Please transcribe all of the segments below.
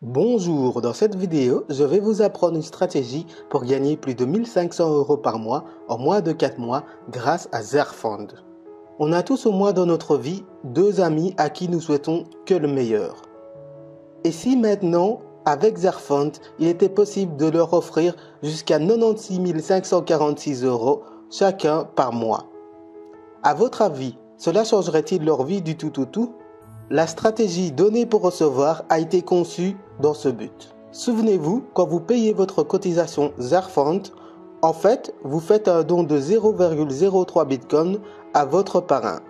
Bonjour, dans cette vidéo, je vais vous apprendre une stratégie pour gagner plus de 1500 € par mois en moins de 4 mois grâce à Zerfund. On a tous au moins dans notre vie deux amis à qui nous souhaitons que le meilleur. Et si maintenant, avec Zerfund, il était possible de leur offrir jusqu'à 96 546 € chacun par mois? À votre avis, cela changerait-il leur vie du tout au tout? La stratégie donnée pour recevoir a été conçue dans ce but. Souvenez-vous, quand vous payez votre cotisation Zerfund, en fait, vous faites un don de 0,03 Bitcoin à votre parrain.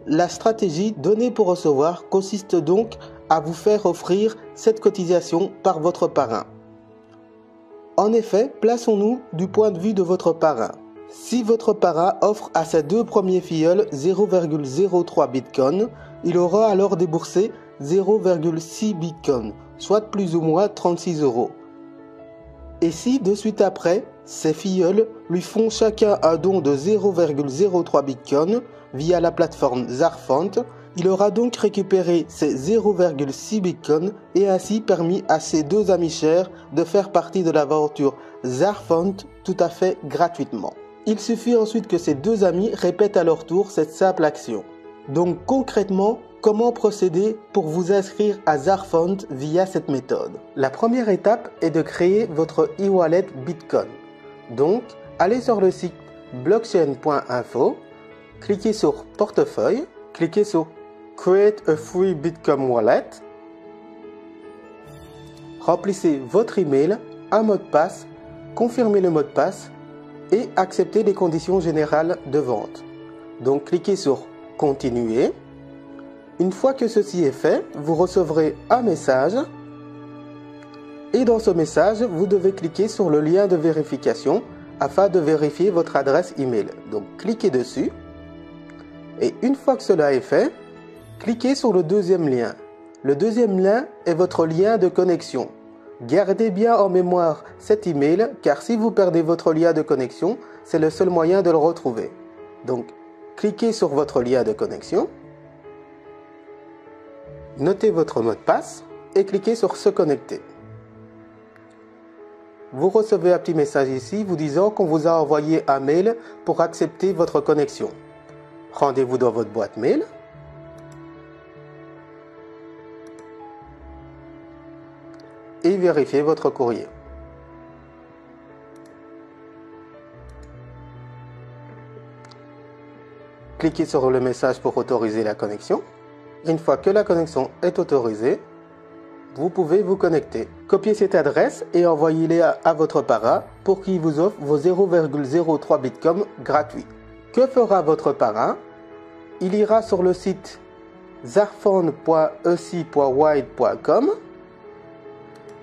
La stratégie donnée pour recevoir consiste donc à vous faire offrir cette cotisation par votre parrain. En effet, plaçons-nous du point de vue de votre parrain. Si votre parrain offre à ses deux premiers filleuls 0,03 Bitcoin, il aura alors déboursé 0,6 Bitcoin, soit plus ou moins 36 €. Et si de suite après, ses filleuls lui font chacun un don de 0,03 Bitcoin via la plateforme Zerfund, il aura donc récupéré ses 0,6 Bitcoin et ainsi permis à ses deux amis chers de faire partie de l'aventure Zerfund tout à fait gratuitement. Il suffit ensuite que ces deux amis répètent à leur tour cette simple action. Donc concrètement, comment procéder pour vous inscrire à Zerfund via cette méthode? La première étape est de créer votre e-wallet Bitcoin. Donc, allez sur le site blockchain.info, cliquez sur Portefeuille, cliquez sur Create a free Bitcoin wallet, remplissez votre email, un mot de passe, confirmez le mot de passe et acceptez les conditions générales de vente. Donc cliquez sur Continuer. Une fois que ceci est fait, vous recevrez un message et dans ce message, vous devez cliquer sur le lien de vérification afin de vérifier votre adresse email. Donc cliquez dessus et une fois que cela est fait, cliquez sur le deuxième lien. Le deuxième lien est votre lien de connexion. Gardez bien en mémoire cet email car si vous perdez votre lien de connexion, c'est le seul moyen de le retrouver. Donc, cliquez sur votre lien de connexion, notez votre mot de passe et cliquez sur Se connecter. Vous recevez un petit message ici vous disant qu'on vous a envoyé un mail pour accepter votre connexion. Rendez-vous dans votre boîte mail. Et vérifiez votre courrier. Cliquez sur le message pour autoriser la connexion. Une fois que la connexion est autorisée, vous pouvez vous connecter. Copiez cette adresse et envoyez-la à votre parrain pour qu'il vous offre vos 0,03 Bitcoin gratuits. Que fera votre parrain? Il ira sur le site zerfund.ec.wide.com.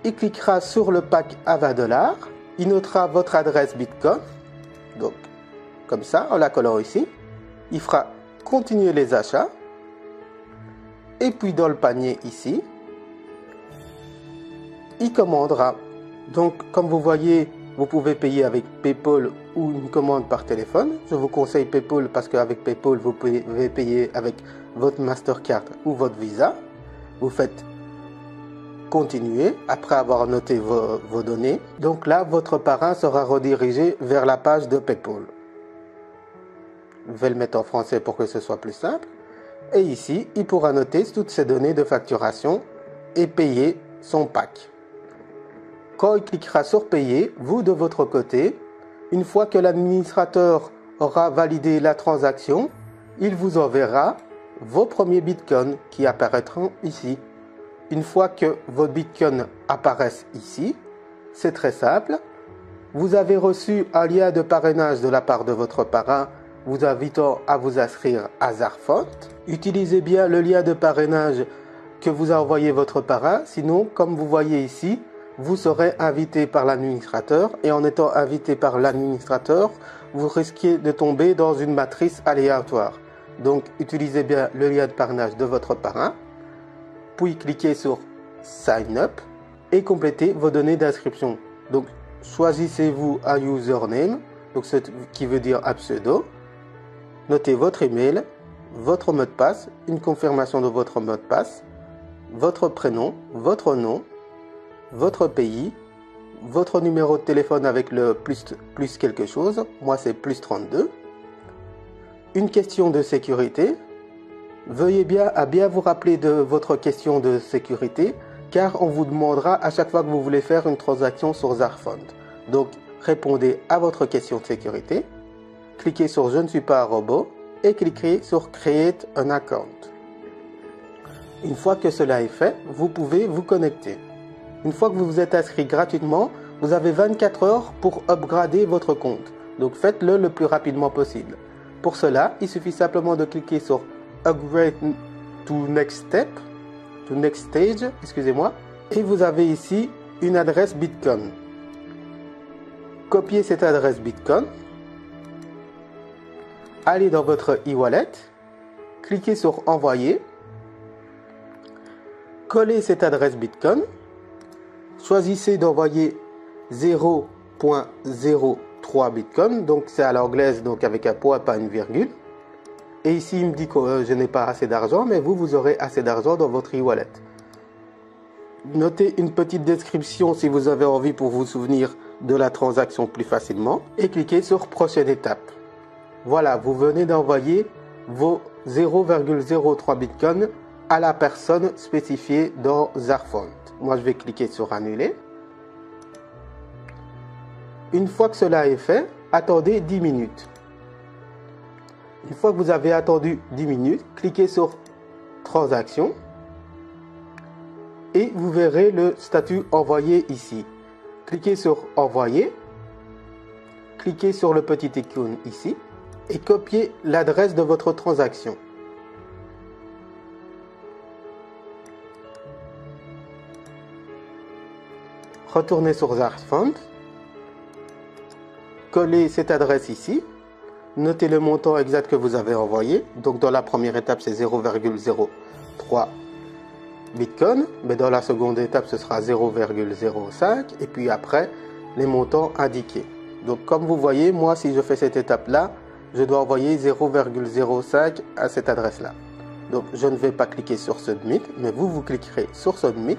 Il cliquera sur le pack à 20 $. Il notera votre adresse Bitcoin. Donc, comme ça, en la collant ici. Il fera continuer les achats. Et puis dans le panier ici, il commandera. Donc, comme vous voyez, vous pouvez payer avec PayPal ou une commande par téléphone. Je vous conseille PayPal parce qu'avec PayPal, vous pouvez payer avec votre Mastercard ou votre Visa. Vous faites continuer après avoir noté vos données. Donc là, votre parrain sera redirigé vers la page de PayPal. Je vais le mettre en français pour que ce soit plus simple. Et ici, il pourra noter toutes ces données de facturation et payer son pack. Quand il cliquera sur payer, vous de votre côté, une fois que l'administrateur aura validé la transaction, il vous enverra vos premiers bitcoins qui apparaîtront ici. Une fois que vos bitcoins apparaissent ici, c'est très simple. Vous avez reçu un lien de parrainage de la part de votre parrain vous invitant à vous inscrire à Zerfund. Utilisez bien le lien de parrainage que vous a envoyé votre parrain. Sinon, comme vous voyez ici, vous serez invité par l'administrateur. Et en étant invité par l'administrateur, vous risquez de tomber dans une matrice aléatoire. Donc, utilisez bien le lien de parrainage de votre parrain. Puis cliquez sur Sign Up et complétez vos données d'inscription. Donc choisissez-vous un username, donc ce qui veut dire un pseudo. Notez votre email, votre mot de passe, une confirmation de votre mot de passe, votre prénom, votre nom, votre pays, votre numéro de téléphone avec le plus quelque chose, moi c'est plus 32, une question de sécurité. Veuillez bien vous rappeler de votre question de sécurité car on vous demandera à chaque fois que vous voulez faire une transaction sur Zarfund. Donc répondez à votre question de sécurité, cliquez sur je ne suis pas un robot et cliquez sur create an account. Une fois que cela est fait, vous pouvez vous connecter. Une fois que vous vous êtes inscrit gratuitement, vous avez 24 heures pour upgrader votre compte. Donc faites-le le plus rapidement possible. Pour cela, il suffit simplement de cliquer sur Upgrade to Next Stage, excusez-moi. Et vous avez ici une adresse Bitcoin. Copiez cette adresse Bitcoin. Allez dans votre e-wallet. Cliquez sur Envoyer. Collez cette adresse Bitcoin. Choisissez d'envoyer 0.03 Bitcoin. Donc c'est à l'anglaise, donc avec un point, pas une virgule. Et ici, il me dit que je n'ai pas assez d'argent, mais vous aurez assez d'argent dans votre e-wallet. Notez une petite description si vous avez envie pour vous souvenir de la transaction plus facilement. Et cliquez sur prochaine étape. Voilà, vous venez d'envoyer vos 0,03 Bitcoin à la personne spécifiée dans Zarfund. Moi, je vais cliquer sur annuler. Une fois que cela est fait, attendez 10 minutes. Une fois que vous avez attendu 10 minutes, cliquez sur Transaction et vous verrez le statut envoyé ici. Cliquez sur Envoyer, cliquez sur le petit icône ici et copiez l'adresse de votre transaction. Retournez sur Zarfund, collez cette adresse ici. Notez le montant exact que vous avez envoyé. Donc dans la première étape, c'est 0,03 Bitcoin. Mais dans la seconde étape, ce sera 0,05. Et puis après, les montants indiqués. Donc comme vous voyez, moi, si je fais cette étape-là, je dois envoyer 0,05 à cette adresse-là. Donc je ne vais pas cliquer sur Submit, mais vous cliquerez sur Submit.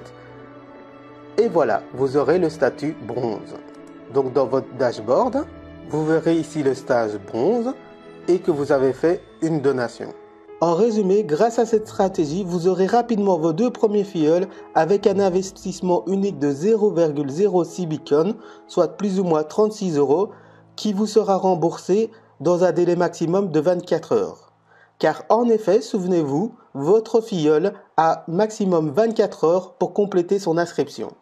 Et voilà, vous aurez le statut bronze. Donc dans votre dashboard, vous verrez ici le stage bronze et que vous avez fait une donation. En résumé, grâce à cette stratégie, vous aurez rapidement vos 2 premiers filleuls avec un investissement unique de 0,06 Bitcoin, soit plus ou moins 36 €, qui vous sera remboursé dans un délai maximum de 24 heures. Car en effet, souvenez-vous, votre filleul a maximum 24 heures pour compléter son inscription.